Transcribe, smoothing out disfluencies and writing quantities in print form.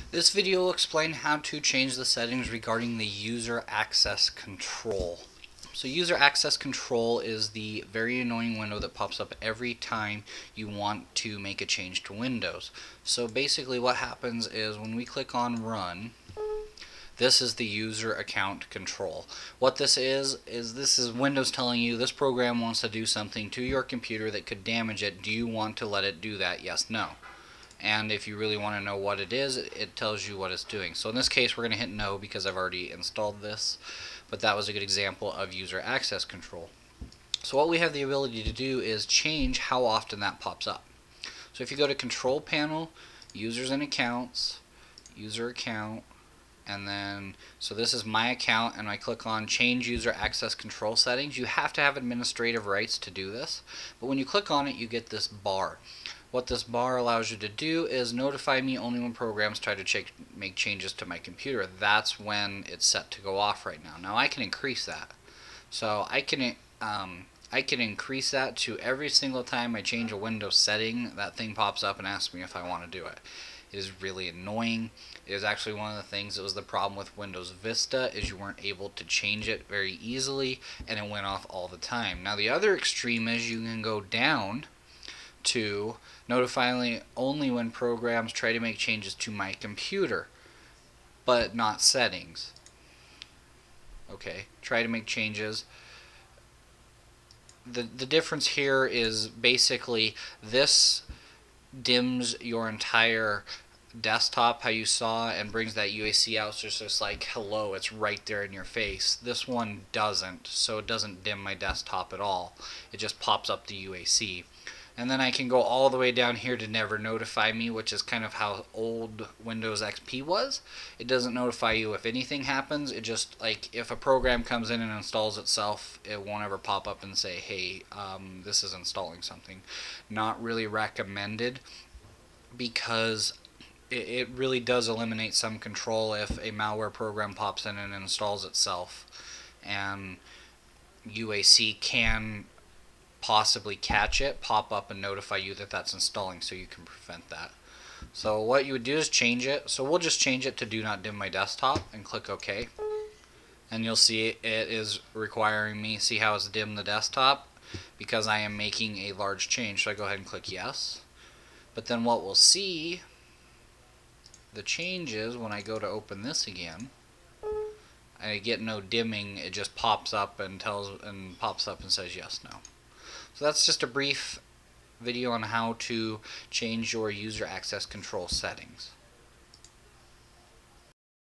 This video will explain how to change the settings regarding the user access control. So user access control is the very annoying window that pops up every time you want to make a change to Windows. So basically what happens is when we click on run, this is the user account control. What this is Windows telling you this program wants to do something to your computer that could damage it. Do you want to let it do that? Yes, no. And if you really want to know what it is, it tells you what it's doing. So in this case we're going to hit no because I've already installed this, but that was a good example of user access control. So what we have the ability to do is change how often that pops up. So if you go to control panel, users and accounts, user account, and then so this is my account, and I click on change user access control settings. You have to have administrative rights to do this, but when you click on it you get this bar. What this bar allows you to do is notify me only when programs try to make changes to my computer. That's when it's set to go off right now. Now I can increase that. So I can increase that to every single time I change a Windows setting, that thing pops up and asks me if I want to do it. It is really annoying. It is actually one of the things that was the problem with Windows Vista, is you weren't able to change it very easily and it went off all the time. Now the other extreme is you can go down to notify only when programs try to make changes to my computer, but not settings. Okay, try to make changes. The difference here is basically this dims your entire desktop, how you saw, and brings that UAC out, so it's just like hello, it's right there in your face. This one doesn't, so it doesn't dim my desktop at all. It just pops up the UAC. And then I can go all the way down here to never notify me, which is kind of how old Windows XP was. It doesn't notify you if anything happens. It just, like, if a program comes in and installs itself, it won't ever pop up and say, hey, this is installing something. Not really recommended, because it really does eliminate some control if a malware program pops in and installs itself. And UAC can possibly catch it, pop up and notify you that that's installing, so you can prevent that. So what you would do is change it. So we'll just change it to do not dim my desktop and click OK. And you'll see it is requiring me, see how it's dimmed the desktop, because I am making a large change. So I go ahead and click yes. But then what we'll see, the changes when I go to open this again, I get no dimming. It just pops up and says yes, no. So that's just a brief video on how to change your user access control settings.